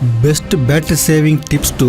Best battery saving tips to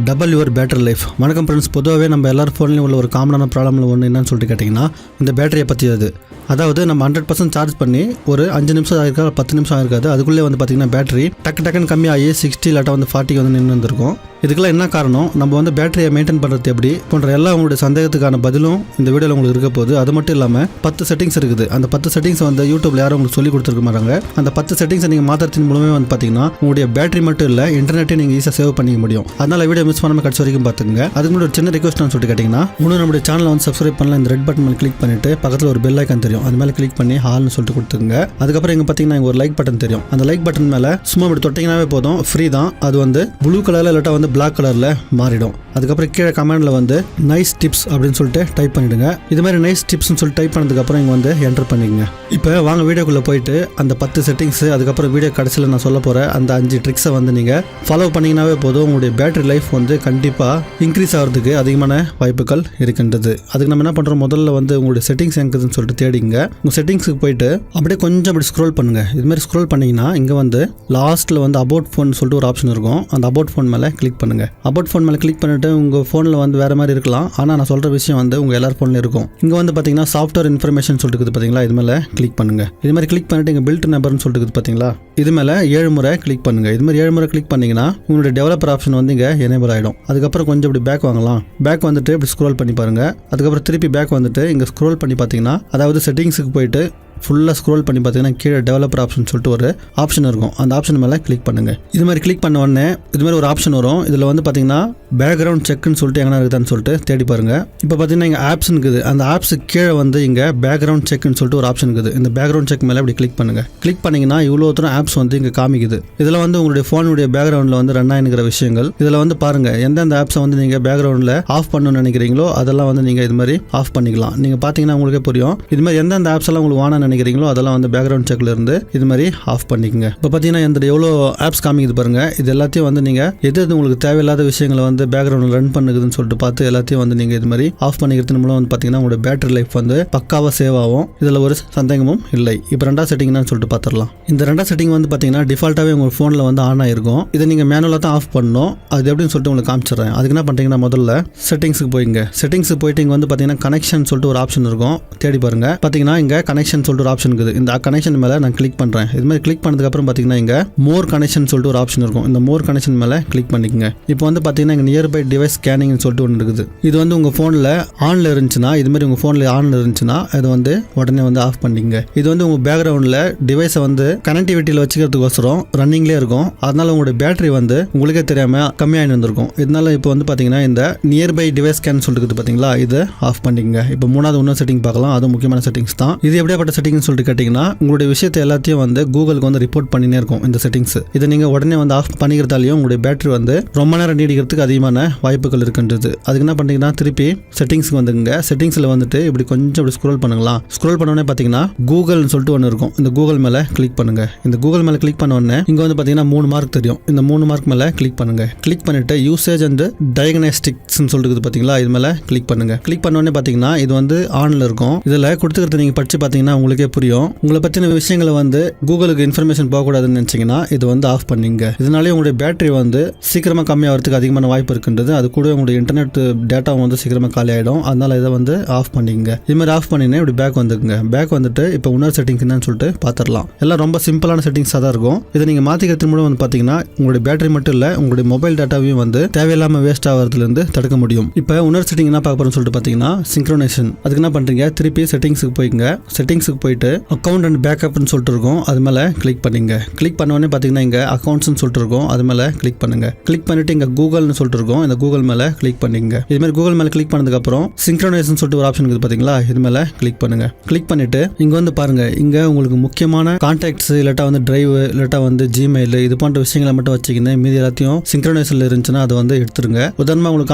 double your battery life. வணக்கம் friends. பொதுவாகவே நம்ம எல்லாரும் ஃபோன்லேயும் உள்ள ஒரு காமனான ப்ராப்ளமில் ஒன்று என்னன்னு சொல்லிட்டு கேட்டிங்கன்னா இந்த பேட்டரியை பற்றியது. அதாவது நம்ம 100% சார்ஜ் பண்ணி ஒரு 5 நிமிஷம் ஆகிருக்கா 10 நிமிஷம் ஆகிருக்காது, அதுக்குள்ளே வந்து பார்த்திங்கன்னா பேட்டரி டக்குன்னு கம்மியாகி 60 இல்லாட்டா 40 வந்து நின்று வந்திருக்கும். இதுக்கெல்லாம் என்ன காரணம், நம்ம வந்து பேட்டரியை மெயின்டைன் பண்ணுறது எப்படி போன்ற எல்லா உங்களுடைய சந்தேகத்துக்கான பதிலும் இந்த வீடியோவில் உங்களுக்கு இருக்க போகுது. அது மட்டும் இல்லாமல் 10 செட்டிங்ஸ் இருக்குது. அந்த 10 செட்டிங்ஸ் வந்து யூடியூப்ல யாரும் உங்களுக்கு சொல்லி கொடுத்துருக்க மாட்டாங்க. அந்த 10 செட்டிங்ஸை நீங்கள் மாற்றுறதின் மூலமே வந்து பார்த்தீங்கன்னா உங்களுடைய பேட்டரி மட்டும் இல்லை, இன்டர்நெட்டையும் நீங்கள் ஈஸியாக சேவ் பண்ணிக்க முடியும். அதனால் வீடியோ மிஸ் பண்ணாமல் கடைசி வரைக்கும் பார்த்துங்க. அதுக்கு முன்னாடி ஒரு சின்ன ரிக்வஸ்ட் சொல்லிட்டு கேட்டிங்கன்னா, இன்னும் நம்மளுடைய சேனலை வந்து சப்ஸ்கிரைப் பண்ணலாம். இந்த ரெட் பட்டன் மேலே கிளிக் பண்ணிட்டு பக்கத்தில் ஒரு பெல் ஐக்கான் தெரியும், அது மேலே கிளிக் பண்ணி ஹால்னு சொல்லிட்டு கொடுத்துங்க. அதுக்கப்புறம் இங்கே பார்த்தீங்கன்னா இங்கே ஒரு லைக் பட்டன் தெரியும். அந்த லைக் பட்டன் மேலே சும்மா இப்படி தொட்டிங்கனாவே போதும், ஃப்ரீ தான். அது வந்து ப்ளூ கலரில் இல்லாட்டா வந்து பிளாக் கலரில் மாறிடும். அதுக்கப்புறம் கீழே கமெண்ட்ல வந்து நைஸ் டிப்ஸ் அப்படின்னு சொல்லிட்டு டைப் பண்ணிடுங்க. இது மாதிரி நைஸ் டிப்ஸ்னு சொல்லிட்டு டைப் பண்ணதுக்கப்புறம் இங்கே வந்து என்டர் பண்ணிக்கங்க. இப்போ வாங்க வீடியோக்குள்ளே போயிட்டு அந்த 10 செட்டிங்ஸ், அதுக்கப்புறம் வீடியோ கடைசியில் நான் சொல்ல போகிற அந்த 5 ட்ரிக்ஸை வந்து நீங்கள் ஃபாலோ பண்ணிங்கனாவே போதும். உங்களுடைய பேட்டரி லைஃப் வந்து கண்டிப்பாக இன்க்ரீஸ் ஆகிறதுக்கு அதிகமான வாய்ப்புகள் இருக்கின்றது. அதுக்கு நம்ம என்ன பண்ணுறோம், முதல்ல வந்து உங்களுடைய செட்டிங்ஸ் எங்குதுன்னு சொல்லிட்டு தேடிங்க. உங்கள் செட்டிங்ஸுக்கு போயிட்டு அப்படியே கொஞ்சம் அப்படி ஸ்க்ரோல் பண்ணுங்கள். இது மாதிரி ஸ்க்ரோல் பண்ணிங்கன்னா இங்கே வந்து லாஸ்ட்டில் வந்து அபவுட் ஃபோன் சொல்லிட்டு ஒரு ஆப்ஷன் இருக்கும். அந்த அபவுட் ஃபோன் மேலே கிளிக் பண்ணுங்கள். அபவுட் ஃபோன் மேலே கிளிக் பண்ணிட்டு உங்கள் ஃபோனில் வந்து வேறு மாதிரி இருக்கலாம், ஆனால் நான் சொல்கிற விஷயம் வந்து உங்கள் எல்லார் ஃபோன்லையும் இருக்கும். இங்கே வந்து பார்த்தீங்கன்னா சாஃப்ட்வேர் இன்ஃபர்மேஷன் சொல்லிட்டு பார்த்தீங்களா, இது மேலே கிளிக் பண்ணுங்கள். இது மாதிரி கிளிக் பண்ணிட்டு இங்கே பில்ட் நம்பர்னு சொல்லிட்டு பார்த்தீங்களா, இது மேலே 7 முறை கிளிக் பண்ணுங்கள். இது மாதிரி 7 முறை கிளிக் பண்ணிங்கன்னா உங்களுடைய டெவலப்பர் ஆப்ஷன் வந்து இங்கே எனேபிள் ஆகிடும். அதுக்கப்புறம் கொஞ்சம் இப்படி பேக் வாங்கலாம். பேக் வந்துட்டு இப்படி ஸ்க்ரோல் பண்ணி பாருங்கள். அதுக்கப்புறம் திருப்பி பேக் வந்துட்டு இங்கே ஸ்க்ரோல் பண்ணி பார்த்தீங்கன்னா, அதாவது செட்டிங்ஸுக்கு போயிட்டு ஃபுல்லாக ஸ்க்ரோல் பண்ணி பார்த்தீங்கன்னா கீழே டெவலப்பர் ஆப்ஷன் சொல்லிட்டு ஒரு ஆப்ஷன் இருக்கும். அந்த ஆப்ஷன் மேலே கிளிக் பண்ணுங்கள். இது மாதிரி கிளிக் பண்ண உடனே இது மாதிரி ஒரு ஆப்ஷன் வரும். இதில் வந்து பார்த்தீங்கன்னா பேக்ரவுண்ட் செக்னு சொல்லிட்டு எங்கன்னா இருக்குதான்னு சொல்லிட்டு தேடி பாருங்கள். இப்போ பார்த்தீங்கன்னா இங்கே ஆப்ஸ் இருக்குது. அந்த ஆப்ஸுக்கு கீழே வந்து இங்கே பேக்ரவுண்ட் செக்னு சொல்லிட்டு ஒரு ஆப்ஷன் இருக்குது. இந்த பேக்ரவுண்ட் செக் மேலே இப்படி கிளிக் பண்ணுங்கள். கிளிக் பண்ணிங்கன்னா இவ்வளோ தூரம் ஆப்ஸ் வந்து இங்கே காமிக்குது. இதில் வந்து உங்களுடைய ஃபோனுடைய பேக்ரவுண்டில் வந்து ரன் ஆகிக்கிற விஷயங்கள் இதில் வந்து பாருங்கள். எந்தெந்த ஆப்ஸை வந்து நீங்கள் பேக்ரவுண்டில் ஆஃப் பண்ணணும்னு நினைக்கிறீங்களோ அதெல்லாம் வந்து நீங்கள் இது மாதிரி ஆஃப் பண்ணிக்கலாம். நீங்கள் பார்த்தீங்கன்னா உங்களுக்கே புரியும். இது மாதிரி எந்தெந்த ஆப்ஸ் எல்லாம் உங்களுக்கு வாங்க நினைக்கிறீங்களோ அதெல்லாம் வந்து பேக்ரவுண்ட் செக்ல இருந்து இது மாதிரி ஆஃப் பண்ணிக்கங்க. இப்போ பார்த்தீங்கன்னா இந்த எவ்வளோ ஆப்ஸ் காமிக்குது பாருங்க. இது எல்லாத்தையும் வந்து நீங்கள் எது உங்களுக்கு தேவையில்லாத விஷயங்களை வந்து பேக்ரவுண்டில் ரன் பண்ணுதுன்னு சொல்லிட்டு பார்த்து எல்லாத்தையும் வந்து நீங்கள் இது மாதிரி ஆஃப் பண்ணிக்கிறது மூலம் வந்து பார்த்தீங்கன்னா உங்களோட பேட்டரி லைஃப் வந்து பக்காவாக சேவ் ஆகும். இதில் ஒரு சந்தேகமும் இல்லை. இப்போ ரெண்டாவது செட்டிங்னு சொல்லிட்டு பார்த்துடலாம். இந்த ரெண்டாவது செட்டிங் வந்து பார்த்தீங்கன்னா டிஃபால்ட்டாகவே உங்கள் ஃபோனில் வந்து ஆன் ஆயிருக்கும். இதை நீங்கள் மேனுவலாக தான் ஆஃப் பண்ணணும். அது எப்படின்னு சொல்லிட்டு உங்களுக்கு காமிச்சிடுறேன். அதுக்கு என்ன பண்ணுறீங்கன்னா முதல்ல செட்டிங்ஸுக்கு போய்ங்க. செட்டிங்ஸுக்கு போயிட்டு இங்கே வந்து பார்த்தீங்கன்னா கனெக்ஷன் சொல்லிட்டு ஒரு ஆப்ஷன் இருக்கும். தேடி பாருங்க. பார்த்தீங்கன்னா இங்கே கனெக்ஷன் சொல்லிட்டு ஒரு ஆப்ஷன் இருக்குது. இந்த கனெக்ஷன் மேலே நான் கிளிக் பண்ணுறேன். இது மாதிரி கிளிக் பண்ணதுக்கு அப்புறம் பார்த்தீங்கன்னா இங்கே மோர் கனெக்ஷன் சொல்லிட்டு ஒரு ஆப்ஷன் இருக்கும். இந்த மோர் கனெக்ஷன் மேலே கிளிக் பண்ணிக்கங்க. இப்போ வந்து பார்த்தீங்கன்னா இங்கே நியர்பை டிவைஸ் ஸ்கேனிங் சொல்லிட்டு ஒன்று இருக்குது. இது வந்து உங்கள் ஃபோனில் ஆனில் இருந்துச்சுன்னா, இது மாதிரி உங்கள் ஃபோனில் ஆனில் இருந்துச்சுன்னா அதை வந்து உடனே வந்து ஆஃப் பண்ணிங்க. இது வந்து உங்கள் பேக்ரவுண்டில் டிவைஸை வந்து கனெக்டிவிட்டியில் வச்சுக்கிறதுக்கோசரம் ரன்னிங்லேயே இருக்கும். அதனால உங்களுடைய பேட்டரி வந்து உங்களுக்கே தெரியாமல் கம்மியாகி வந்திருக்கும். இதனால இப்போ வந்து பார்த்தீங்கன்னா இந்த நியர்பை டிவைஸ் ஸ்கேன் சொல்லிட்டு பார்த்தீங்களா, இதை ஆஃப் பண்ணிக்கங்க. இப்போ மூணாவது இன்னொரு செட்டிங் பார்க்கலாம். அது முக்கியமான செட்டிங்ஸ் தான். இது எப்படியாப்பட்ட செட்டிங்னு சொல்லிட்டு கேட்டிங்கன்னா, உங்களுடைய விஷயத்தை எல்லாத்தையும் வந்து கூகுளுக்கு வந்து ரிப்போர்ட் பண்ணினே இருக்கும் இந்த செட்டிங்ஸ். இதை நீங்கள் உடனே வந்து ஆஃப் பண்ணிக்கிறதாலையும் உங்களுடைய பேட்டரி வந்து ரொம்ப நேரம் நீடிக்கிறதுக்கு அதிகமான வாய்ப்புகள் இருக்கின்றது. அதுக்கு என்ன பண்ணுறீங்கன்னா திருப்பி செட்டிங்ஸ்க்கு வந்துங்க. செட்டிங்ஸில் வந்துட்டு இப்படி கொஞ்சம் இப்படி ஸ்க்ரோல் பண்ணுங்களா. ஸ்க்ரோல் பண்ணோடனே பார்த்தீங்கன்னா கூகுள்னு சொல்லிட்டு ஒன்று இருக்கும். இந்த கூகுள் மேலே கிளிக் பண்ணுங்க. இந்த கூகுள் மேலே கிளிக் பண்ண உடனே இங்கே வந்து பார்த்தீங்கன்னா 3 மார்க் தெரியும். இந்த 3 மார்க் மேலே கிளிக் பண்ணுங்க. கிளிக் பண்ணிட்டு யூசேஜ் அண்ட் டயக்னாஸ்டிக்ஸ்னு சொல்லிட்டு பார்த்தீங்களா, இது மேலே கிளிக் பண்ணுங்க. கிளிக் பண்ண உடனே பார்த்தீங்கன்னா இது வந்து ஆன்ல இருக்கும். இதில் கொடுத்துக்கிறத நீங்கள் படிச்சு பார்த்தீங்கன்னா உங்களுக்கே புரியும். உங்களை பற்றின விஷயங்களை வந்து கூகுளுக்கு இன்ஃபர்மேஷன் போகக்கூடாதுன்னு நினைச்சீங்கன்னா இது வந்து ஆஃப் பண்ணிங்க. இதனாலே உங்களுடைய பேட்டரி வந்து சீக்கிரமாக கம்மியாகிறதுக்கு அதிகமான வாய்ப்பு இருக்கின்றது. அது கூட உங்களுடைய இன்டர்நெட் டேட்டாவும் வந்து சீக்கிரமாக காலி ஆகிடும். அதனால இதை வந்து ஆஃப் பண்ணிங்க. இது மாதிரி ஆஃப் பண்ணினே இப்படி பேக் வந்துக்குங்க. பேக் வந்துட்டு இப்போ இன்னொரு செட்டிங்ஸ் என்னன்னு சொல்லிட்டு பார்த்துடலாம். எல்லாம் ரொம்ப சிம்பிளான செட்டிங்ஸாக தான் இருக்கும். இதை நீங்கள் மாற்றிக்கிறது மூலம் வந்து பார்த்தீங்கன்னா உங்களுடைய பேட்டரி மட்டும் இல்லை, உங்களுடைய மொபைல் டேட்டாவையும் வந்து தேவையில்லாமல் வேஸ்ட் ஆகிறதுலேருந்து தடுக்க முடியும். இப்போ இன்னொரு செட்டிங் என்ன பார்க்க போகிறோம்னு சொல்லிட்டு பார்த்தீங்கன்னா சிங்க்ரோனைசேஷன். அதுக்கு என்ன பண்ணுறீங்க, திருப்பி செட்டிங்ஸுக்கு போய்ங்க. செட்டிங்ஸுக்கு போயிட்டு அக்கௌண்ட் அண்ட் பேக்கப்னு சொல்லிட்டு இருக்கும். அது மேலே கிளிக் பண்ணுங்க. கிளிக் பண்ண உடனே பார்த்தீங்கன்னா இங்கே அக்கௌண்ட்ஸ்னு சொல்லிட்டு இருக்கும். அது மேலே கிளிக் பண்ணுங்க. கிளிக் பண்ணிட்டு இங்கே கூகுள்னு சொல்லிட்டு இருக்கும். இந்த கூகுள் மேலே கிளிக் பண்ணிங்க. இது மாதிரி கூகுள் மேலே கிளிக் பண்ணதுக்கு அப்புறம் சிங்க்ரோனைசேஷன் சொல்லிட்டு ஒரு ஆப்ஷன் இருக்குது பார்த்தீங்களா, இது மேலே கிளிக் பண்ணுங்க. கிளிக் பண்ணிட்டு இங்கே வந்து பாருங்க. இங்கே உங்களுக்கு முக்கியமான கான்டாக்ட்ஸ் இல்லாட்டா வந்து டிரைவ் இல்லாட்டா வந்து ஜிமெயில் இது போன்ற விஷயங்களை மட்டும் வச்சுக்கிங்க. மீதி எல்லாத்தையும் சிங்க்ரோனைசேஷன்ல இருந்துச்சுன்னா அதை வந்து எடுத்துருங்க. உதாரணமாக உங்களுக்கு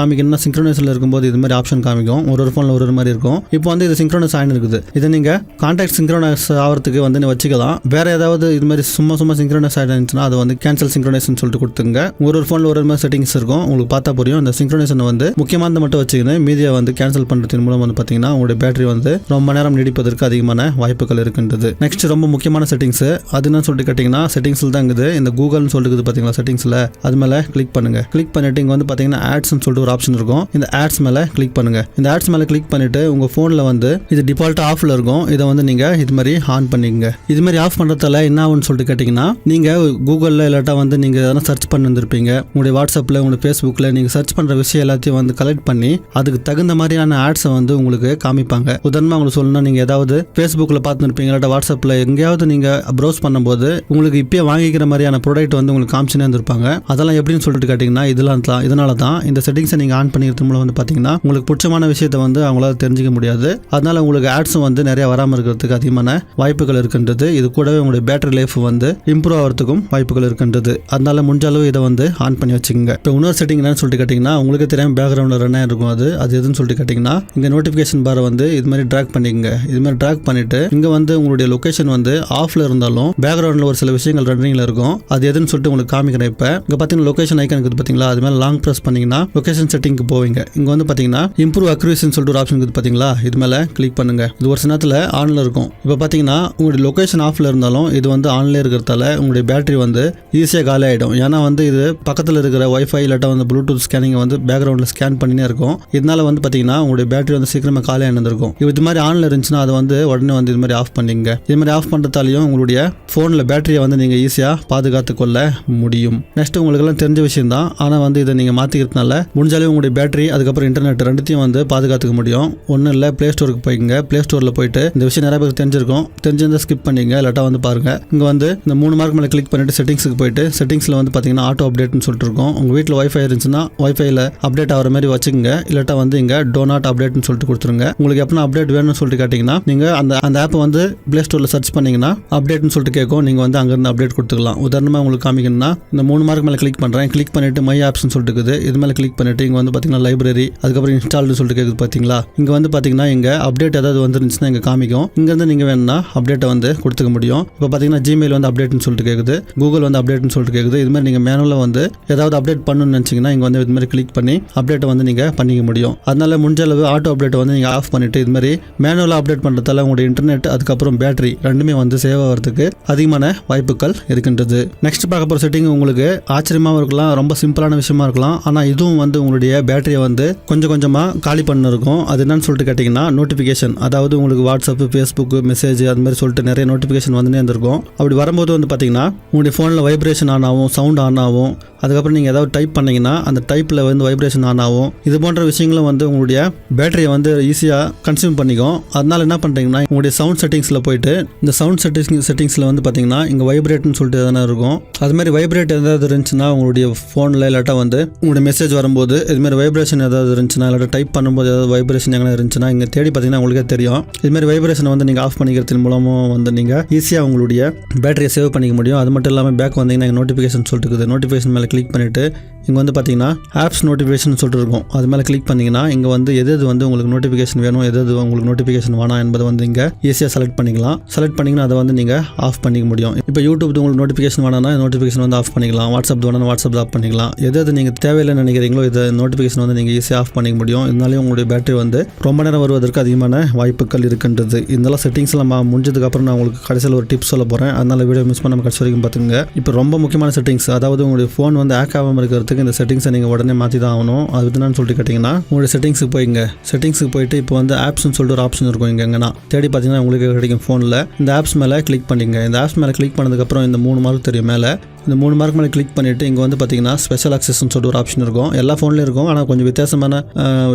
காமிக்கணும்னா சிங்க்ரோனைசேஷன்ல இருக்கும்போது இது மாதிரி ஆப்ஷன் காமிக்கும். ஒரு ஃபோனில் ஒரு மாதிரி இருக்கும். இப்போ வந்து இது சிங்க்ரோனைஸ் ஆகி இருக்குது. இதை நீங்கள் கான்டாக்ட் சிங்க்ரோனைஸ் ஆகிறதுக்கு வந்து வச்சுக்கலாம். வேற ஏதாவது இது மாதிரி சும்மா சிங்க்ரோனைஸ் ஆகிடுச்சுன்னா அதை வந்து கேன்சல் சிங்க்ரோனைசேஷன் சொல்லிட்டு கொடுத்துங்க. ஒரு ஃபோனில் ஒரு மாதிரி செட்டிங்ஸ் இருக்கும். உங்களுக்கு உங்களுக்கு பார்த்தா புரியும். இந்த சிங்க்ரோனைசேஷன் வந்து முக்கியமானது மட்டும் வச்சுக்கின்னு மீதியை வந்து கேன்சல் பண்ணுறதன் மூலம் வந்து பார்த்தீங்கன்னா உங்களுடைய பேட்டரி வந்து ரொம்ப நேரம் நீடிப்பதற்கு அதிகமான வாய்ப்புகள் இருக்கின்றது. நெக்ஸ்ட் ரொம்ப முக்கியமான செட்டிங்ஸ் அது என்ன சொல்லிட்டு கேட்டிங்கன்னா செட்டிங்ஸில் தான் இருக்குது. இந்த கூகுள்னு சொல்லிட்டு பார்த்தீங்களா செட்டிங்ஸில் அது மேலே கிளிக் பண்ணுங்க. கிளிக் பண்ணிட்டு இங்கே வந்து பார்த்தீங்கன்னா ஆட்ஸ்னு சொல்லிட்டு ஒரு ஆப்ஷன் இருக்கும். இந்த ஆட்ஸ் மேலே கிளிக் பண்ணுங்க. இந்த ஆட்ஸ் மேலே கிளிக் பண்ணிட்டு உங்கள் ஃபோனில் வந்து இது டிஃபால்ட் ஆஃப்ல இருக்கும். இதை வந்து நீங்கள் இது மாதிரி ஆன் பண்ணிக்கங்க. இது மாதிரி ஆஃப் பண்ணுறதால என்ன ஆகும்னு சொல்லிட்டு கேட்டிங்கன்னா நீங்கள் கூகுளில் இல்லாட்டா வந்து நீங்கள் எதனா சர்ச் பண்ணி வந்திருப்பீங்க. உங்களுடைய வாட்ஸ்அப்பில் உங்களுடைய ஃபேஸ்புக்கில் நீங்கள் சர்ச் பண்ணுற விஷயம் எல்லாத்தையும் வந்து கலெக்ட் பண்ணி அதுக்கு தகுந்த மாதிரியான ஆட்ஸை வந்து உங்களுக்கு காமிப்பாங்க. உதாரணமாக உங்களுக்கு சொல்லணும்னா நீங்கள் ஏதாவது ஃபேஸ்புக்கில் பார்த்துருப்பீங்க இல்லாட்டா வாட்ஸ்அப்பில் எங்கேயாவது நீங்கள் ப்ரௌஸ் பண்ணும்போது உங்களுக்கு இப்பயே வாங்கிக்கிற மாதிரியான ப்ராடக்ட் வந்து உங்களுக்கு காமிச்சுனே இருந்திருப்பாங்க. அதெல்லாம் எப்படின்னு சொல்லிட்டு கேட்டிங்கன்னா இதனால தான் இந்த செட்டிங்ஸை நீங்கள் ஆன் பண்ணிக்கிறது மூலம் வந்து பார்த்தீங்கன்னா உங்களுக்கு பிடிச்சமான விஷயத்தை வந்து அவங்களால தெரிஞ்சிக்க முடியாது. அதனால உங்களுக்கு ஆட்ஸும் வந்து நிறைய வராமல் இருக்கிறதுக்கு அதிகமான வாய்ப்புகள் இருக்கின்றது. இது கூடவே உங்களுடைய பேட்டரி லைஃப் வந்து இம்ப்ரூவ் ஆகிறதுக்கும் வாய்ப்புகள் இருக்கின்றது. அதனால முடிஞ்ச அளவு இதை வந்து ஆன் பண்ணி வச்சுக்கோங்க. இப்போ இன்னொரு செட்டிங் என்னன்னு சொல்லிட்டு கேட்டிங்கன்னா உங்களுக்கு தெரியாமல் பேக்ரவுண்டில் ரன் ஆகிருக்கும். அது எதுன்னு சொல்லிட்டு கேட்டிங்கன்னா இங்கே நோட்டிஃபிகேஷன் பாரை வந்து இது மாதிரி ட்ராக் பண்ணிக்கங்க. இது மாதிரி ட்ராக் பண்ணிட்டு இங்கே வந்து உங்களுடைய லொகேஷன் வந்து ஆஃப்ல இருந்தாலும் பேக்ரவுண்டில் ஒரு சில விஷயங்கள் ரன்னிங்ல இருக்கும். அது எதுன்னு சொல்லிட்டு உங்களுக்கு காமிக்கிறேன். இப்போ இங்கே பார்த்தீங்கன்னா லொகேஷன் ஐக்கன் இருக்குது பார்த்தீங்களா, அது மேலே லாங் ப்ரெஸ் பண்ணீங்கன்னா லொகேஷன் செட்டிங்க்கு போவீங்க. இங்கே வந்து பார்த்தீங்கன்னா இம்ப்ரூவ் அக்யூரேசின்னு சொல்லிட்டு ஒரு ஆப்ஷன் இருக்குது பார்த்தீங்களா, இது மேலே கிளிக் பண்ணுங்க. இது ஒரு சில நேரத்தில் ஆன்ல இருக்கும். இப்போ பார்த்தீங்கன்னா உங்களுடைய லொகேஷன் ஆஃப்ல இருந்தாலும் இது வந்து ஆன்ல இருக்கிறதால உங்களுடைய பேட்டரி வந்து ஈஸியாக காலி ஆகிடும். ஏன்னா வந்து இது பக்கத்தில் இருக்கிற வைஃபை இல்லாட்டா வந்து ப்ளூடூத் ஸ்கேனிங் வந்து பேக்ரவுண்டில் ஸ்கேன் பண்ணினே இருக்கும். இதனால வந்து பார்த்தீங்கன்னா உங்களுடைய பேட்டரி வந்து சீக்கிரமாக காலி ஆகிருக்கும். இது மாதிரி ஆன்ல இருந்துச்சுன்னா அதை வந்து உடனே வந்து இது மாதிரி ஆஃப் பண்ணிங்க. இது மாதிரி ஆஃப் பண்ணுறதாலையும் உங்களுடைய ஃபோனில் பேட்டரியை வந்து நீங்கள் ஈஸியாக பாதுகாத்து கொள்ள முடியும். நெக்ஸ்ட் உங்களுக்கு எல்லாம் தெரிஞ்ச விஷயம் தான். ஆனால் வந்து இதை நீங்கள் மாற்றிக்கிறதுனால முடிஞ்சாலே உங்களுடைய பேட்டரி அதுக்கப்புறம் இன்டர்நெட் ரெண்டுத்தையும் வந்து பாதுகாத்துக்க முடியும். ஒன்றும் இல்லை, பிளே ஸ்டோருக்கு போய்ங்க. பிளே ஸ்டோரில் போயிட்டு இந்த விஷயம் நிறைய பேருக்கு தெரிஞ்சிருக்கும். தெரிஞ்சிருந்தால் ஸ்கிப் பண்ணிங்க, இல்லாட்டா வந்து பாருங்க. இங்கே வந்து இந்த 3 மார்க் மேலே கிளிக் பண்ணிட்டு செட்டிங்ஸுக்கு போயிட்டு செட்டிங்ஸில் வந்து பார்த்தீங்கன்னா ஆட்டோ அப்டேட்னு சொல்லிட்டு இருக்கும். உங்கள் வீட்டில் வைஃபை இருந்துச்சுன்னா வைஃபைல அப்டேட் ஆகிற மாதிரி வச்சுக்கோங்க. இல்லாட்டா வந்து இங்கே டோ நாட் அப்டேட்னு சொல்லிட்டு கொடுத்துருங்க. உங்களுக்கு எப்போ அப்டேட் வேணும்னு சொல்லிட்டு கேட்டிங்கன்னா நீங்கள் அந்த ஆப்பை வந்து பிளே ஸ்டோரில் சர்ச் பண்ணிங்கன்னா அப்டேட்னு சொல்லிட்டு கேட்கும். நீங்கள் வந்து அங்கேருந்து அப்டேட் கொடுத்துக்கலாம். உதாரணமாக உங்களுக்கு காமிக்கணும்னா இந்த 3 மார்க் மேலே கிளிக் பண்ணுறேன். கிளிக் பண்ணிட்டு மை ஆப்ஸ்னு சொல்லிட்டு இருக்குது. இது மேலே கிளிக் பண்ணிட்டு இங்கே வந்து பார்த்தீங்கன்னா லைப்ரரி அதுக்கப்புறம் இன்ஸ்டால்னு சொல்லிட்டு கேட்குது பார்த்தீங்களா. இங்கே வந்து பார்த்தீங்கன்னா இங்கே அப்டேட் ஏதாவது வந்துருந்துச்சுன்னா இங்கே காமிக்கும். இங்கேருந்து நீங்கள் வேணும்னா அப்டேட்டை வந்து கொடுத்துக்க முடியும். இப்போ பார்த்தீங்கன்னா ஜிமெயில் வந்து அப்டேட்னு சொல்லிட்டு கேட்குது, கூகுள் வந்து அப்டேட்னு சொல்லிட்டு கேட்குது. இது மாதிரி நீங்கள் மேனுவலாக வந்து ஏதாவது அப்டேட் பண்ணணும்னு நினச்சிங்கன்னா இங்கே வந்து இது மாதிரி கிளிக் பண்ணி அப்டேட்டை வந்து நீங்கள் பண்ணிக்க முடியும். அதனால முடிஞ்ச அளவு ஆட்டோ அப்டேட்டை வந்து நீங்கள் ஆஃப் பண்ணிட்டு இது மாதிரி மேனுவலாக அப்டேட் பண்ணுறதால உங்களுடைய இன்டர்நெட் அதுக்கப்புறம் பேட்டரி ரெண்டுமே வந்து சேவ் ஆகிறதுக்கு அதிகமான வாய்ப்புகள் இருக்கின்றது. நெக்ஸ்ட் பார்க்க போகிற செட்டிங் உங்களுக்கு ஆச்சரியமாக இருக்கலாம், ரொம்ப சிம்பிளான விஷயமா இருக்கலாம். ஆனால் இதுவும் வந்து உங்களுடைய பேட்டரியை வந்து கொஞ்சம் கொஞ்சமாக காலி பண்ண இருக்கும். அது என்னன்னு சொல்லிட்டு கேட்டிங்கன்னா நோட்டிஃபிகேஷன். அதாவது உங்களுக்கு வாட்ஸ்அப், ஃபேஸ்புக், மெசேஜ் அது மாதிரி சொல்லிட்டு நிறைய நோட்டிஃபிகேஷன் வந்துனே இருந்திருக்கும். அப்படி வரும்போது வந்து பார்த்தீங்கன்னா உங்களுடைய ஃபோனில் வைப்ரேஷன் ஆன் ஆகும், சவுண்ட் ஆன் ஆகும். அதுக்கப்புறம் நீங்கள் ஏதாவது டைப் பண்ணிங்கன்னா அந்த டைப்பில் வந்து வைப்ரேஷன் ஆன் ஆகும். இது போன்ற விஷயங்களும் வந்து உங்களுடைய பேட்டரியை வந்து ஈஸியாக கன்சியூம் பண்ணிக்கும். அதனால என்ன பண்ணுறீங்கன்னா உங்களுடைய சவுண்ட் செட்டிங்ஸில் போயிட்டு இந்த சவுண்ட் செட்டிங்ஸில் வந்து பார்த்தீங்கன்னா இங்கே வைப்ரேட்னு சொல்லிட்டு எதனா இருக்கும். அதுமாதிரி வைப்ரேட் ஏதாவது இருந்துச்சுன்னா உங்களுடைய ஃபோனில் இல்லாட்டா வந்து உங்களுடைய மெசேஜ் வரும்போது இதுமாதிரி வைப்ரேஷன் ஏதாவது இருந்துச்சுன்னா இல்லாட்டா டைப் பண்ணும்போது ஏதாவது வைப்ரேஷன் எங்கே இருந்துச்சுன்னா இங்கே தேடி பார்த்தீங்கன்னா உங்களுக்கே தெரியும். இதுமாதிரி வைப்ரேஷனை வந்து நீங்கள் ஆஃப் பண்ணிக்கிறதுக்கு மூலமும் வந்து நீங்கள் ஈஸியாக உங்களுடைய பேட்டரியை சேவ் பண்ணிக்க முடியும். அது மட்டும் இல்லாமல் பேக் வந்தீங்கன்னா நோட்டிஃபிகேஷன் சொல்லிட்டு இருக்குது. நோட்டிஃபிகேஷன் மேலே கிளிக் பண்ணிவிட்டு இங்கே வந்து பார்த்தீங்கன்னா ஆப்ஸ் நோட்டிஃபிகேஷன் சொல்லிட்டு இருக்கும். அது மேலே கிளிக் பண்ணிங்கன்னா இங்கே வந்து எது வந்து உங்களுக்கு நோட்டிஃபிகேஷன் வேணும், எது உங்களுக்கு நோட்டிஃபிகேஷன் வேணாம் என்பதை வந்து இங்கே ஈஸியாக செலக்ட் பண்ணிக்கலாம். செலக்ட் பண்ணிங்கன்னா அதை வந்து நீங்கள் ஆஃப் பண்ணிக்க முடியும். இப்போ யூடியூப் உங்களுக்கு நோட்டிஃபிகேஷன் வேணாம்னா நோட்டிஃபிகேஷன் வந்து ஆஃப் பண்ணிக்கலாம். வாட்ஸ்அப் வேணாலும் வாட்ஸ்அப் ஆஃப் பண்ணிக்கலாம். எது நீங்கள் தேவையில்லைன்னு நினைக்கிறீங்களோ இதை நோட்டிஃபிகேஷன் வந்து நீங்கள் ஈஸியாக ஆஃப் பண்ணிக்க முடியும். இதனாலேயும் உங்களுடைய பேட்டரி வந்து ரொம்ப நேரம் வருவதற்கு அதிகமான வாய்ப்புகள் இருக்கின்றது. இதெல்லாம் செட்டிங்ஸ் எல்லாம் முடிஞ்சதுக்கப்புறம் நான் உங்களுக்கு கடைசியில் ஒரு டிப்ஸ் சொல்ல போகிறேன். அதனால வீடியோ மிஸ் பண்ணாமல் கடைசி வரைக்கும் பார்த்துங்க. இப்போ ரொம்ப முக்கியமான செட்டிங்ஸ், அதாவது உங்களுடைய ஃபோன் வந்து ஹேக் ஆகாமல் இருக்கிறதுக்கு இந்த செட்டிங்ஸை நீங்கள் உடனே மாற்றி தான் ஆகணும். அது என்னன்னு சொல்லிட்டு கேட்டிங்கன்னா உங்களுடைய செட்டிங்ஸுக்கு போய்ங்க. செட்டிங்ஸுக்கு போயிட்டு இப்போ வந்து ஆப்ஸ்னு சொல்லிட்டு ஒரு ஆப்ஷன் இருக்கும். இங்கே எங்கன்னா தேடி பார்த்தீங்கன்னா உங்களுக்கு கிடைக்கும். ஃபோனில் இந்த ஆப்ஸ் மேலே கிளிக் பண்ணிங்க. இந்த ஆப்ஸ் மேலே கிளிக் பண்ணதுக்கப்புறம் இந்த 3 மார்க் தெரியும். மேலே இந்த 3 மார்க் மேலே கிளிக் பண்ணிவிட்டு இங்கே வந்து பார்த்தீங்கன்னா ஸ்பெஷல் ஆக்சஸ்ன்னு சொல்லிட்டு ஒரு ஆப்ஷன் இருக்கும். எல்லா ஃபோன்லேயும் இருக்கும், ஆனால் கொஞ்சம் வித்தியாசமான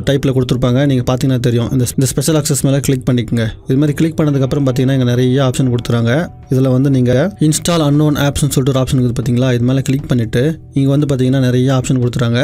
டைப்பில் கொடுத்துருப்பாங்க. நீங்கள் பார்த்தீங்கன்னா தெரியும். இந்த ஸ்பெஷல் ஆக்சஸ் மேலே கிளிக் பண்ணிக்கோங்க. இது மாதிரி கிளிக் பண்ணதுக்கப்புறம் பார்த்தீங்கன்னா இங்கே நிறைய ஆப்ஷன் கொடுத்துறாங்க. இதில் வந்து நீங்கள் இன்ஸ்டால் அன்னோன் ஆப்ஸ்னு சொல்லிட்டு ஒரு ஆப்ஷன் இருக்குது பார்த்தீங்களா. இது மேலே கிளிக் பண்ணிவிட்டு இங்கே வந்து பார்த்தீங்கன்னா நிறைய ஆப்ஷன் கொடுத்துறாங்க.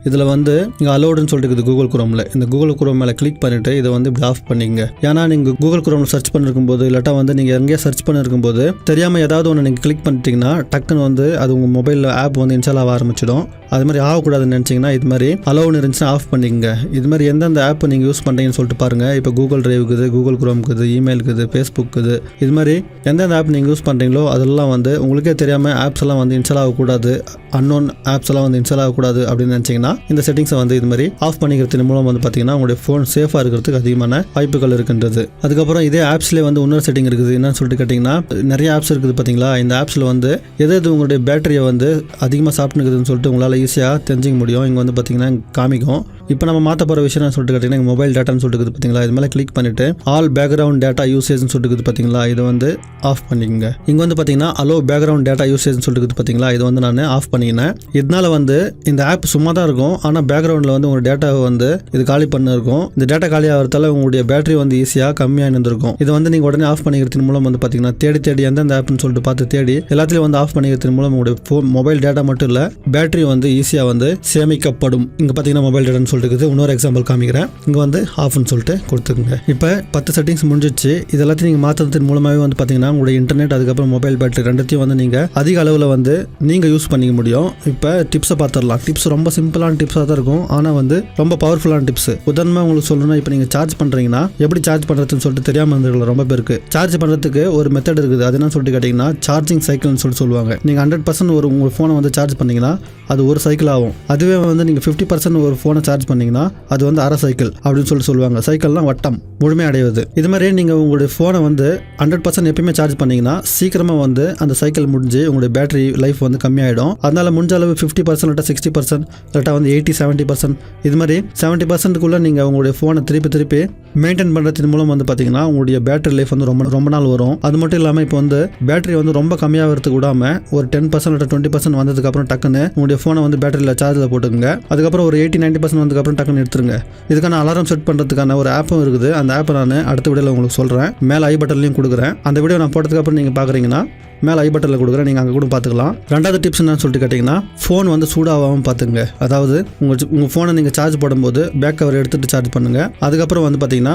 இதில் வந்து இங்கே அலோடுன்னு சொல்லிட்டு இருக்குது கூகுள் குரோமில். இந்த கூகுள் குரோம் மேலே கிளிக் பண்ணிவிட்டு இதை வந்து இப்படி ஆஃப் பண்ணிங்க. ஏன்னா நீங்கள் கூகுள் குரோமில் சர்ச் பண்ணிருக்கும் போது இல்லாட்டா வந்து நீங்கள் எங்கேயா சர்ச் பண்ணிருக்கும் போது தெரியாமல் ஏதாவது ஒன்று நீங்கள் கிளிக் பண்ணிட்டீங்கன்னா டக்குன்னு வந்து அது உங்கள் மொபைலில் ஆப் வந்து இன்ஸ்டால் ஆக ஆரம்பிச்சிடும். அது மாதிரி ஆகக்கூடாதுன்னு நினச்சிங்கன்னா இது மாதிரி அலோன்னு இருந்துச்சுன்னா ஆஃப் பண்ணிக்கங்க. இது மாதிரி எந்தெந்த ஆப் நீங்கள் யூஸ் பண்ணுறீங்கன்னு சொல்லிட்டு பாருங்கள். இப்போ கூகுள் டிரைவ் இருக்குது, கூகுள் குரோம் இருக்குது, இமெயில் இருக்குது, ஃபேஸ்புக் இருக்குது. இது மாதிரி எந்தெந்த ஆப் நீங்கள் யூஸ் பண்ணுறீங்களோ அதெல்லாம் வந்து உங்களுக்கே தெரியாமல் ஆப்ஸ் எல்லாம் வந்து இன்ஸ்டால் ஆகக்கூடாது. அன்னோன் ஆப்ஸ் எல்லாம் வந்து இன்ஸ்டால் ஆகக்கூடாது அப்படின்னு நினச்சிங்கன்னா இந்த செட்டிங்ஸை வந்து இது மாதிரி ஆஃப் பண்ணிக்கிறதுக்கு மூலம் வந்து பார்த்தீங்கன்னா உங்களுடைய ஃபோன் சேஃபாக இருக்கிறதுக்கு அதிகமான வாய்ப்புகள் இருக்கின்றது. அதுக்கப்புறம் இதே ஆப்ஸ்லேயே வந்து இன்னொரு செட்டிங் இருக்குது. என்னன்னு சொல்லிட்டு கேட்டிங்கன்னா நிறைய ஆப்ஸ் இருக்குது பார்த்தீங்களா. இந்த ஆப்ஸில் வந்து எது உங்களுடைய பேட்டரியை வந்து அதிகமாக சாப்பிட்டுக்குதுன்னு சொல்லிட்டு உங்களால் ஈஸியாக தெரிஞ்சிக்க முடியும். இங்கே வந்து பார்த்தீங்கன்னா காமிக்கும். இப்போ நம்ம மாற்ற போகிற விஷயம் சொல்லிட்டு கேட்டிங்கன்னா மொபைல் டேட்டான்னு சொல்லிட்டு பார்த்தீங்களா. இது மேலே கிளிக் பண்ணிவிட்டு ஆல் பேக்ரவுண்ட் டேட்டா யூசேஜ்னு சொல்லிட்டு பார்த்தீங்களா. இதை வந்து ஆஃப் பண்ணிக்கங்க. இங்கே வந்து பார்த்தீங்கன்னா அலோ பேக்ரவுண்ட் டேட்டா யூசேஜ்னு சொல்லிட்டு பார்த்தீங்களா. இது வந்து நான் ஆஃப் பண்ணிக்கினேன். இதனால வந்து இந்த ஆப் சும்மா தான் இருக்கும். ஆனால் பேக்ரவுண்டில் வந்து உங்கள் டேட்டாவை வந்து இது காலி பண்ண இருக்கும். இந்த டேட்டா காலி ஆகிறதால உங்களுடைய பேட்டரி வந்து ஈஸியாக கம்மியாக இருந்திருக்கும். இதை வந்து நீங்கள் உடனே ஆஃப் பண்ணிக்கிறதுக்கு மூலம் வந்து பார்த்தீங்கன்னா தேடி எந்தெந்த ஆப்னு சொல்லிட்டு பார்த்து தேடி எல்லாத்தையும் வந்து ஆஃப் பண்ணிக்கிறதுக்கு மூலம் உங்களுடைய மொபைல் டேட்டா மட்டும் இல்லை பேட்டரி வந்து ஈஸியாக வந்து சேமிக்கப்படும். இங்கே பார்த்தீங்கன்னா மொபைல் டேட்டான்னு சொல்லிட்டு இன்னொரு எக்ஸாம்பிள் காமிக்கிறேன். இங்கே வந்து ஆஃப்னு சொல்லிட்டு கொடுத்துருங்க. இப்போ 10 செட்டிங்ஸ் முடிஞ்சிச்சு. இது எல்லாத்தையும் நீங்கள் மாற்றுறதுக்கு மூலமாகவே வந்து பார்த்தீங்கன்னா உங்களுடைய இன்டர்நெட் அதுக்கப்புறம் மொபைல் பேட்டரி ரெண்டுத்தையும் வந்து நீங்கள் அதிக அளவில் வந்து நீங்கள் யூஸ் பண்ணிக்க முடியும். இப்போ டிப்ஸை பார்த்துடலாம். டிப்ஸ் ரொம்ப சிம்பிளான டிப்ஸாக தான் இருக்கும். ஆனால் வந்து ரொம்ப பவர்ஃபுல்லான டிப்ஸ். உதாரணமாக உங்களுக்கு சொல்லணும்னா இப்போ நீங்கள் சார்ஜ் பண்ணுறீங்கன்னா எப்படி சார்ஜ் பண்ணுறதுன்னு சொல்லிட்டு தெரியாமல் இருந்துருக்கலாம் ரொம்ப பேருக்கு. சார்ஜ் பண்ணுறதுக்கு ஒரு மெத்தட் இருக்குது. அது என்ன சொல்லிட்டு கேட்டிங்கன்னா சார்ஜிங் சைக்கிள்னு சொல்லுவாங்க. நீங்கள் 100% உங்கள் ஃபோனை வந்து சார்ஜ் பண்ணிங்கன்னா அது ஒரு சைக்கிள் ஆகும். அதுவே வந்து நீங்கள் 50% ஒரு ஃபோனை சார்ஜ் பண்ணிங்கன்னா அது வந்து அரை சைக்கிள் அப்படின்னு சொல்லுவாங்க. சைக்கிள்லாம் வட்டம் முழுமை அடைவது. இது மாதிரி நீங்கள் உங்களுடைய ஃபோனை வந்து 100% எப்பயுமே சார்ஜ் பண்ணிங்கன்னா சீக்கிரமாக வந்து அந்த சைக்கிள் முடிஞ்சு உங்களுடைய பேட்டரி லைஃப் வந்து கம்மியாயிடும். அதனால முடிஞ்ச அளவு 50% இல்லாட்டா 60% இல்லாட்டா வந்து 80-70% இது மாதிரி 70%க்குள்ளே நீங்கள் உங்களுடைய ஃபோனை திருப்பி மெயின்டைன் பண்ணுறதுக்கு மூலம் வந்து பார்த்தீங்கன்னா உங்களுடைய பேட்டரி லைஃப் வந்து ரொம்ப நாள் வரும். அது மட்டும் இல்லாமல் இப்போ வந்து பேட்டரி வந்து ரொம்ப கம்மியாகிறதுக்கு விடாமல் ஒரு 10% இல்லாட்டா 20% வந்ததுக்கப்புறம் டக்குன்னு உங்களுடைய ஃபோனை வந்து பேட்டரியில் சார்ஜில் போட்டுக்கோங்க. அதுக்கப்புறம் ஒரு 80-90% வந்ததுக்கப்புறம் டக்குன்னு எடுத்துருங்க. இதுக்கான அலாரம் செட் பண்ணுறதுக்கான ஒரு ஆப்பும் இருக்குது. அந்த ஆப்பை நான் அடுத்த வீடியோவில் உங்களுக்கு சொல்கிறேன். மேலே ஐ பட்டன்லையும் கொடுக்குறேன். அந்த வீடியோ நான் போட்டதுக்கப்புறம் நீங்கள் பார்க்குறீங்கன்னா மேலே ஐ பட்டனில் கொடுக்குறேன். நீங்கள் அங்கே கூட பார்த்துக்கலாம். ரெண்டாவது டிப்ஸ் என்னன்னு சொல்லிட்டு கேட்டிங்கன்னா ஃபோன் வந்து சூடாகாமல் பார்த்துங்க. அதாவது உங்கள் ஃபோனை நீங்கள் சார்ஜ் போடும்போது பேக் கவர் எடுத்துகிட்டு சார்ஜ் பண்ணுங்கள். அதுக்கப்புறம் வந்து பார்த்தீங்கன்னா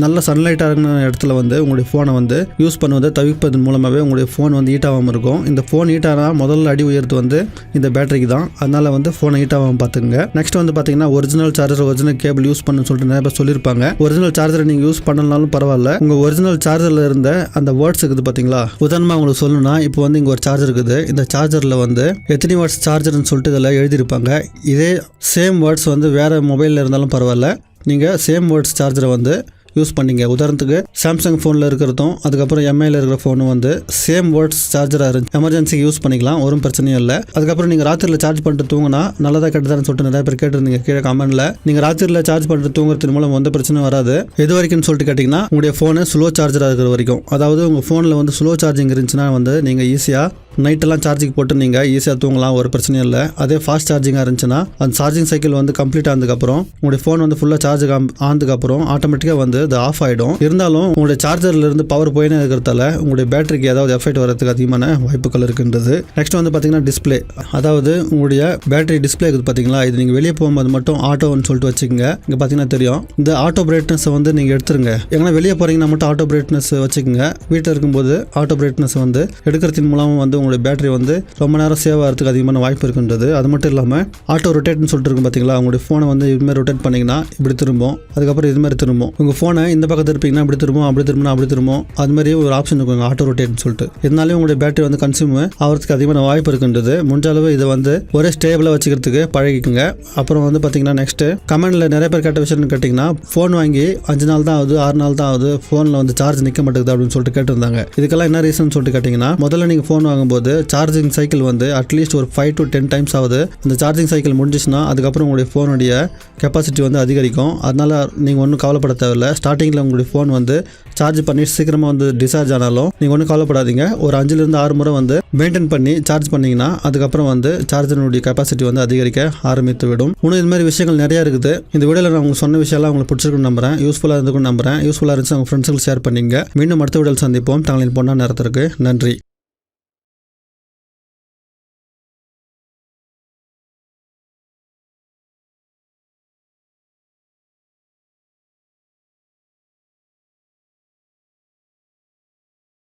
நல்ல சன்லைட்டான இடத்துல வந்து உங்களுடைய ஃபோனை வந்து யூஸ் பண்ணுவதை தவிர்ப்பதன் மூலமாகவே உங்களுடைய ஃபோன் வந்து ஹீட் ஆகாமல் இருக்கும். இந்த ஃபோன் ஹீட் ஆனால் முதல்ல அடி உயர்த்து வந்து இந்த பேட்டரிக்கு தான். அதனால் வந்து ஃபோனை ஹீட் ஆகாமல் பார்த்துங்க. நெக்ஸ்ட் வந்து பார்த்தீங்கன்னா original charger original cable use பண்ணணும்னு சொல்லிட்டு நிறைய பேர் சொல்லியிருப்பாங்க. ஒரிஜினல் சார்ஜரை நீங்கள் யூஸ் பண்ணலனாலும் பரவாயில்ல. உங்கள் ஒரிஜினல் சார்ஜரில் இருந்த அந்த வேர்ட்ஸ் இருக்குது பார்த்தீங்களா. உதாரணமாக உங்களுக்கு சொல்லணும், இப்போ வந்து இங்கே ஒரு சார்ஜர் இருக்குது. இந்த சார்ஜரில் வந்து எத்தனை வாட்ஸ் சார்ஜர்னு சொல்லிட்டு இதில் எழுதியிருப்பாங்க. இதே சேம் வேர்ட்ஸ் வந்து வேறு மொபைலில் இருந்தாலும் பரவாயில்ல. நீங்கள் சேம் வேர்ட்ஸ் சார்ஜரை வந்து யூஸ் பண்ணிங்க. உதாரணத்துக்கு சாம்சங் ஃபோனில் இருக்கிறதும் அதுக்கப்புறம் எம்ஐயில் இருக்கிற ஃபோனும் வந்து சேம் வேர்ட்ஸ் சார்ஜராக இருந்துச்சு. எமர்ஜென்சிக்கு யூஸ் பண்ணிக்கலாம், ஒரு பிரச்சனையும் இல்லை. அதுக்கப்புறம் நீங்கள் ராத்திரியில் சார்ஜ் பண்ணிட்டு தூங்கினா நல்லதாக கெட்டதான்னு சொல்லிட்டு நிறைய பேர் கேட்டிருந்தீங்க கீழே கமெண்ட்டில். நீங்கள் ராத்திரியில் சார்ஜ் பண்ணிட்டு தூங்குறது மூலம் எந்த பிரச்சனை வராது. எது வரைக்கும்னு சொல்லிட்டு கேட்டிங்கன்னா உங்களுடைய ஃபோனு ஸ்லோ சார்ஜராக இருக்கிற வரைக்கும். அதாவது உங்கள் ஃபோனில் வந்து ஸ்லோ சார்ஜிங் இருந்துச்சுன்னா வந்து நீங்கள் ஈஸியாக நைட்டெல்லாம் சார்ஜிங் போட்டு நீங்கள் ஈஸியாக தூங்கலாம், ஒரு பிரச்சனையும் இல்லை. அதே ஃபாஸ்ட் சார்ஜிங்காக இருந்துச்சுன்னா அந்த சார்ஜிங் சைக்கிள் வந்து கம்ப்ளீட் ஆனதுக்கப்புறம் உங்களுடைய ஃபோன் வந்து ஃபுல்லாக சார்ஜ் ஆனதுக்கப்புறம் ஆட்டோமேட்டிக்காக வந்து அது ஆஃப் ஆகிடும். இருந்தாலும் உங்களுடைய சார்ஜர்லேருந்து பவர் போயினே இருக்கிறதால உங்களுடைய பேட்டரிக்கு ஏதாவது எஃபெக்ட் வரதுக்கு அதிகமான வாய்ப்புகள் இருக்கின்றது. நெக்ஸ்ட் வந்து பார்த்தீங்கன்னா டிஸ்பிளே. அதாவது உங்களுடைய பேட்டரி டிஸ்பிளே இருக்குது பார்த்தீங்களா. இது நீங்கள் வெளியே போகும்போது மட்டும் ஆட்டோன்னு சொல்லிட்டு வச்சுக்கோங்க. இங்கே பார்த்தீங்கன்னா தெரியும். இந்த ஆட்டோ பிரைட்னஸை வந்து நீங்கள் எடுத்துருங்க. ஏன்னா வெளியே போகிறீங்கன்னா மட்டும் ஆட்டோ பிரைட்னஸ் வச்சுக்கோங்க. வீட்டில் இருக்கும்போது ஆட்டோ பிரைட்னஸ் வந்து எடுக்கிறதுக்கு மூலம் வந்து உங்களுடைய பேட்டரி வந்து ரொம்ப நேரம் சேவ் ஆகிறதுக்கு அதிகமான வாய்ப்பு இருக்கின்றது. அது மட்டும் இல்லாமல் ஆட்டோ ரொட்டேட்னு சொல்லிட்டு இருக்கும் பார்த்தீங்களா. உங்களுடைய ஃபோனை வந்து இதுமாதிரி ரொட்டேட் பண்ணிங்கன்னா இப்படி திரும்பும், அதுக்கப்புறம் இது மாதிரி திரும்பும். உங்கள் ஃபோனை இந்த பக்கம் திருப்பிங்கன்னா இப்படி திரும்பும், அப்படி திரும்பும். அது மாதிரி ஒரு ஆப்ஷன் இருக்குங்க ஆட்டோ ரொட்டேட்னு சொல்லிட்டு. இதனாலே உங்களுடைய பேட்டரி வந்து கன்சியூம் ஆகிறதுக்கு அதிகமான வாய்ப்பு இருக்கின்றது. முடிஞ்ச அளவு இதை வந்து ஒரே ஸ்டேபிளாக வச்சுக்கிறதுக்கு பழகிக்குங்க. அப்புறம் வந்து பார்த்தீங்கன்னா நெக்ஸ்ட் கமெண்ட்ல நிறைய பேர் கேட்ட விஷயம்னு கேட்டிங்கன்னா ஃபோன் வாங்கி 5 நாள் தான் ஆகுது, 6 நாள் தான் ஆகுது, ஃபோனில் வந்து சார்ஜ் நிற்க மாட்டேங்குது அப்படின்னு சொல்லிட்டு கேட்டிருந்தாங்க. இதுக்கெல்லாம் என்ன ரீசன் சொல்லிட்டு கேட்டிங்கன்னா முதல்ல நீங்கள் ஃபோன் வாங்கும்போது சார்ஜிங் சைக்கிள் வந்து அட்லீஸ்ட் ஒரு 5 to 10 டைம்ஸ் ஆகுது. அந்த சார்ஜிங் சைக்கிள் முடிஞ்சிச்சுன்னா அதுக்கப்புறம் உங்களுடைய ஃபோனுடைய கெப்பாசிட்டி வந்து அதிகரிக்கும். அதனால் நீங்கள் ஒன்றும் கவலைப்பட தேவையில்லை. ஸ்டார்டிங்கில் உங்களுடைய ஃபோன் வந்து சார்ஜ் பண்ணி சீக்கிரமாக வந்து டிஸ்சார்ஜ் ஆனாலும் நீங்கள் ஒன்றும் கவலைப்படாதீங்க. ஒரு 5 to 6 முறை வந்து மெயின்டைன் பண்ணி சார்ஜ் பண்ணிங்கன்னா அதுக்கப்புறம் வந்து சார்ஜருடைய கெப்பாசிட்டி வந்து அதிகரிக்க ஆரம்பித்து விடும். இன்னும் இது மாதிரி விஷயங்கள் நிறையா இருக்குது. இந்த வீடியோவில் நான் உங்களுக்கு சொன்ன விஷயம்லாம் உங்களுக்கு பிடிச்சிருக்குன்னு நம்புறேன். யூஸ்ஃபுல்லாக இருந்துக்கும் நம்புறேன். யூஸ்ஃபுல்லாக இருந்துச்சு உங்கள் ஃப்ரெண்ட்ஸுக்கு ஷேர் பண்ணிங்க. மீண்டும் அடுத்த வீடியோவில் சந்திப்போம். தங்களின் பொண்ணான நேரத்திற்கு நன்றி.